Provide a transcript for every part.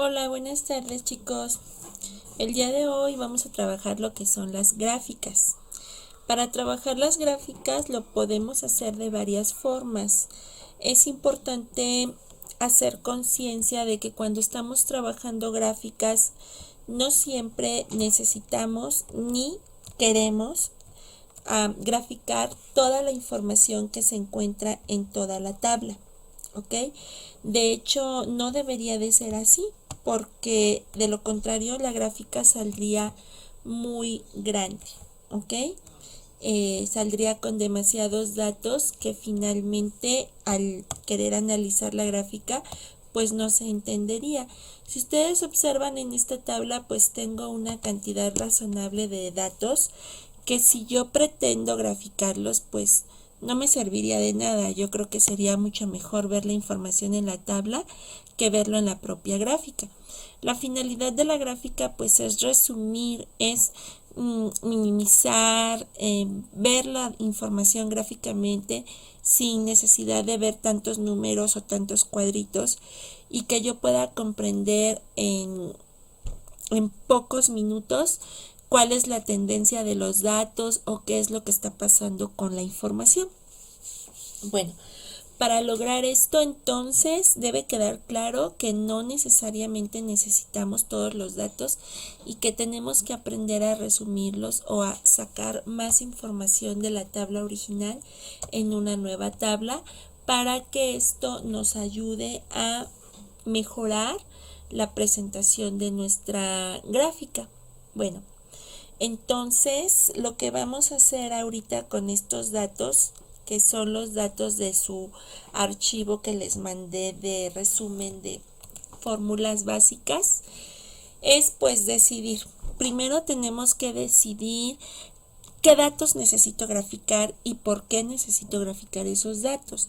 Hola, buenas tardes chicos. El día de hoy vamos a trabajar lo que son las gráficas. Para trabajar las gráficas lo podemos hacer de varias formas. Es importante hacer conciencia de que cuando estamos trabajando gráficas no siempre necesitamos ni queremos graficar toda la información que se encuentra en toda la tabla. ¿Ok? De hecho, no debería de ser así, porque de lo contrario la gráfica saldría muy grande. ¿Ok? Saldría con demasiados datos que finalmente al querer analizar la gráfica pues no se entendería. Si ustedes observan en esta tabla pues tengo una cantidad razonable de datos que si yo pretendo graficarlos pues no me serviría de nada. Yo creo que sería mucho mejor ver la información en la tabla que verlo en la propia gráfica. La finalidad de la gráfica pues es resumir, es minimizar, ver la información gráficamente sin necesidad de ver tantos números o tantos cuadritos y que yo pueda comprender en pocos minutos cuál es la tendencia de los datos o qué es lo que está pasando con la información. Bueno, para lograr esto entonces debe quedar claro que no necesariamente necesitamos todos los datos y que tenemos que aprender a resumirlos o a sacar más información de la tabla original en una nueva tabla para que esto nos ayude a mejorar la presentación de nuestra gráfica. Bueno, entonces lo que vamos a hacer ahorita con estos datos, que son los datos de su archivo que les mandé de resumen de fórmulas básicas, es pues decidir. Primero tenemos que decidir qué datos necesito graficar y por qué necesito graficar esos datos.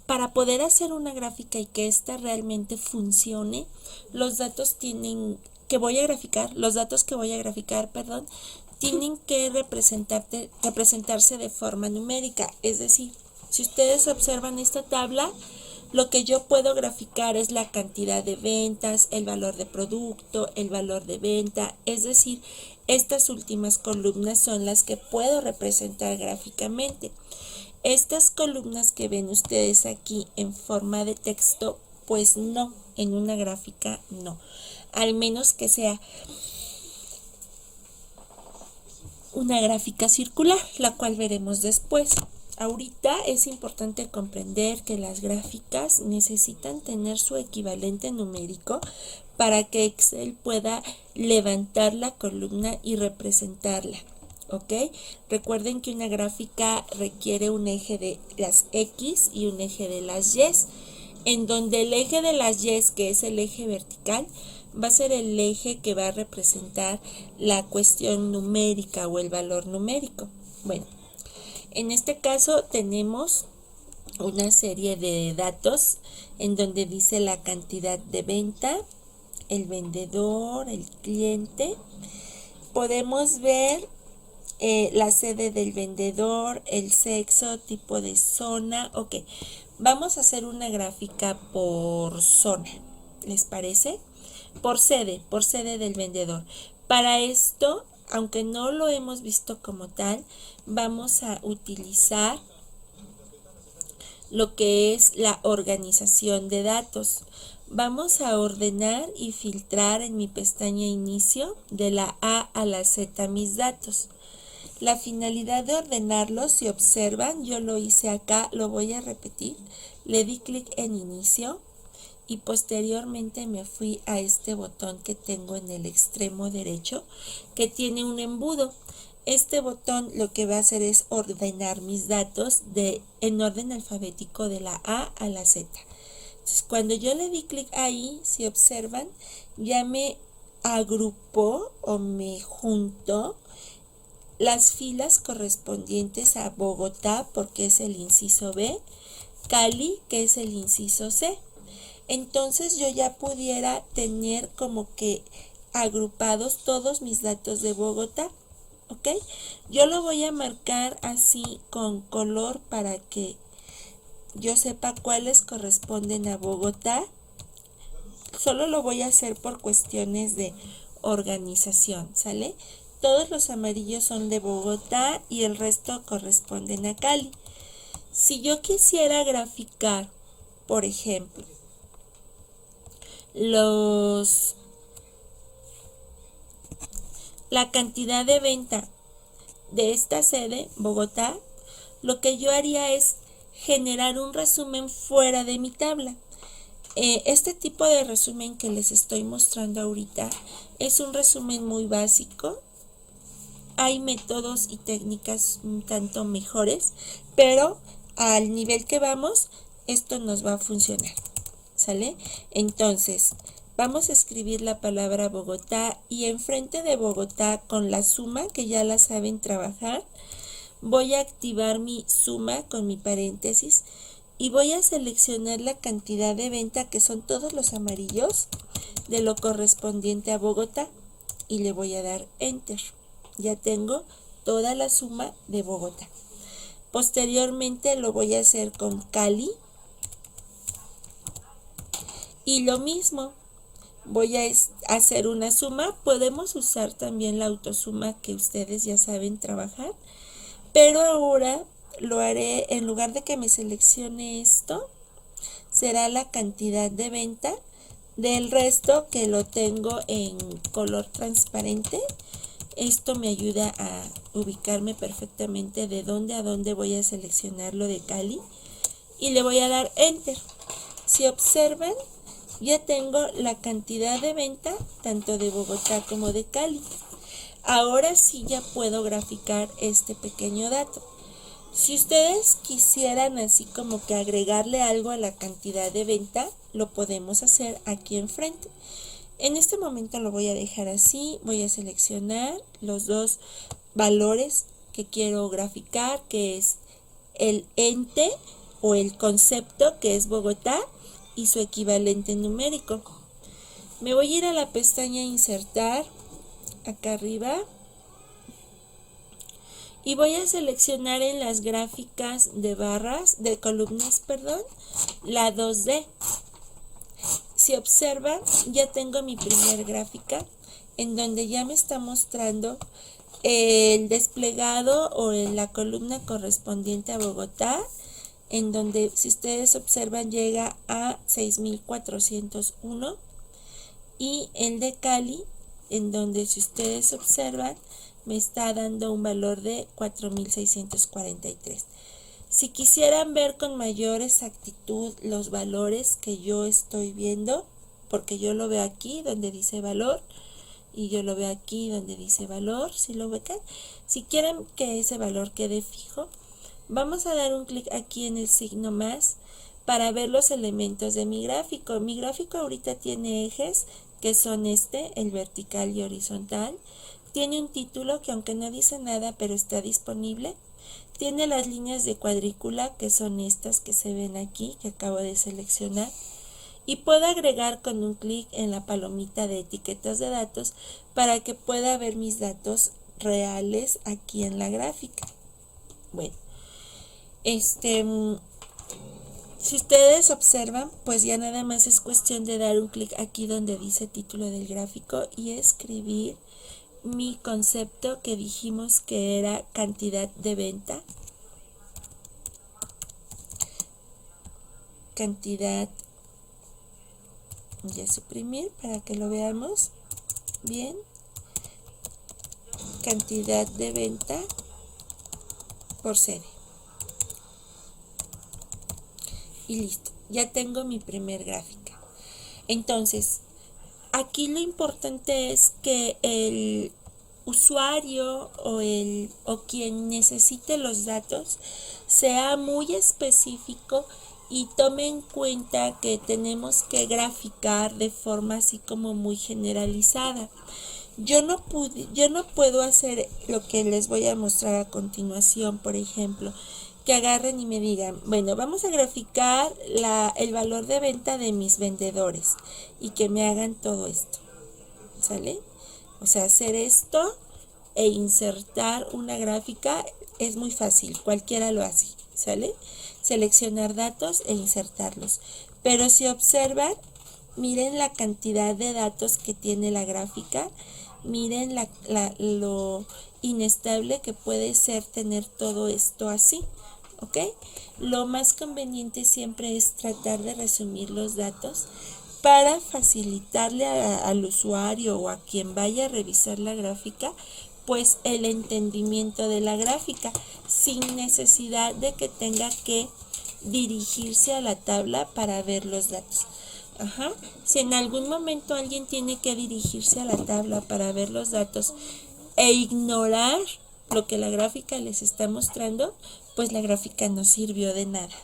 Para poder hacer una gráfica y que ésta realmente funcione, los datos tienen los datos que voy a graficar, tienen que representarse de forma numérica. Es decir, si ustedes observan esta tabla, lo que yo puedo graficar es la cantidad de ventas, el valor de producto, el valor de venta. Es decir, estas últimas columnas son las que puedo representar gráficamente. Estas columnas que ven ustedes aquí en forma de texto, pues no, en una gráfica no. Al menos que sea una gráfica circular, la cual veremos después. Ahorita es importante comprender que las gráficas necesitan tener su equivalente numérico para que Excel pueda levantar la columna y representarla. ¿Ok? Recuerden que una gráfica requiere un eje de las X y un eje de las Y, en donde el eje de las Y, que es el eje vertical, va a ser el eje que va a representar la cuestión numérica o el valor numérico. Bueno, en este caso tenemos una serie de datos en donde dice la cantidad de venta, el vendedor, el cliente. Podemos ver la sede del vendedor, el sexo, tipo de zona. Ok, vamos a hacer una gráfica por zona, ¿les parece? Por sede del vendedor. Para esto, aunque no lo hemos visto como tal, vamos a utilizar lo que es la organización de datos. Vamos a ordenar y filtrar en mi pestaña inicio de la A a la Z mis datos. La finalidad de ordenarlos, si observan, yo lo hice acá, lo voy a repetir. Le di clic en inicio y posteriormente me fui a este botón que tengo en el extremo derecho que tiene un embudo. Este botón lo que va a hacer es ordenar mis datos en orden alfabético de la A a la Z. Entonces, cuando yo le di clic ahí, si observan, ya me agrupó o me juntó las filas correspondientes a Bogotá, porque es el inciso B, Cali, que es el inciso C. Entonces yo ya pudiera tener como que agrupados todos mis datos de Bogotá. ¿Ok? Yo lo voy a marcar así con color para que yo sepa cuáles corresponden a Bogotá, solo lo voy a hacer por cuestiones de organización, ¿sale? Todos los amarillos son de Bogotá y el resto corresponden a Cali. Si yo quisiera graficar, por ejemplo, la cantidad de venta de esta sede, Bogotá, lo que yo haría es generar un resumen fuera de mi tabla. Este tipo de resumen que les estoy mostrando ahorita es un resumen muy básico. Hay métodos y técnicas un tanto mejores, pero al nivel que vamos, esto nos va a funcionar, ¿sale? Entonces, vamos a escribir la palabra Bogotá y enfrente de Bogotá con la suma, que ya la saben trabajar, voy a activar mi suma con mi paréntesis y voy a seleccionar la cantidad de venta, que son todos los amarillos, de lo correspondiente a Bogotá y le voy a dar Enter. Ya tengo toda la suma de Bogotá. Posteriormente lo voy a hacer con Cali y lo mismo. Voy a hacer una suma. Podemos usar también la autosuma que ustedes ya saben trabajar, pero ahora lo haré, en lugar de que me seleccione esto, será la cantidad de venta del resto, que lo tengo en color transparente. Esto me ayuda a ubicarme perfectamente de dónde a dónde voy a seleccionar lo de Cali y le voy a dar Enter. Si observan, ya tengo la cantidad de venta tanto de Bogotá como de Cali. Ahora sí ya puedo graficar este pequeño dato. Si ustedes quisieran así como que agregarle algo a la cantidad de venta, lo podemos hacer aquí enfrente. En este momento lo voy a dejar así, voy a seleccionar los dos valores que quiero graficar, que es el ente o el concepto, que es Bogotá, y su equivalente numérico. Me voy a ir a la pestaña Insertar, acá arriba, y voy a seleccionar en las gráficas de barras, de columnas, perdón, la 2D. Si observan, ya tengo mi primer gráfica en donde ya me está mostrando el desplegado o en la columna correspondiente a Bogotá, en donde, si ustedes observan, llega a 6.401, y el de Cali, en donde, si ustedes observan, me está dando un valor de 4.643. Si quisieran ver con mayor exactitud los valores que yo estoy viendo, porque yo lo veo aquí donde dice valor y yo lo veo aquí donde dice valor, si lo ven, si quieren que ese valor quede fijo, vamos a dar un clic aquí en el signo más para ver los elementos de mi gráfico. Mi gráfico ahorita tiene ejes que son el vertical y horizontal. Tiene un título que, aunque no dice nada, pero está disponible. Tiene las líneas de cuadrícula, que son estas que se ven aquí, que acabo de seleccionar. Y puedo agregar con un clic en la palomita de etiquetas de datos para que pueda ver mis datos reales aquí en la gráfica. Bueno, si ustedes observan, pues ya nada más es cuestión de dar un clic aquí donde dice título del gráfico y escribir mi concepto, que dijimos que era cantidad de venta, cantidad, voy a suprimir para que lo veamos bien, cantidad de venta por sede. Y listo, ya tengo mi primer gráfica. Entonces, aquí lo importante es que el usuario o quien necesite los datos sea muy específico y tome en cuenta que tenemos que graficar de forma así como muy generalizada. Yo no puedo hacer lo que les voy a mostrar a continuación, por ejemplo, que agarren y me digan, bueno, vamos a graficar el valor de venta de mis vendedores y que me hagan todo esto, ¿sale? O sea, hacer esto e insertar una gráfica es muy fácil, cualquiera lo hace, ¿sale? Seleccionar datos e insertarlos. Pero si observan, miren la cantidad de datos que tiene la gráfica, miren lo inestable que puede ser tener todo esto así, ¿ok? Lo más conveniente siempre es tratar de resumir los datos para facilitarle al usuario o a quien vaya a revisar la gráfica, pues el entendimiento de la gráfica, sin necesidad de que tenga que dirigirse a la tabla para ver los datos. Si en algún momento alguien tiene que dirigirse a la tabla para ver los datos e ignorar lo que la gráfica les está mostrando, pues la gráfica no sirvió de nada.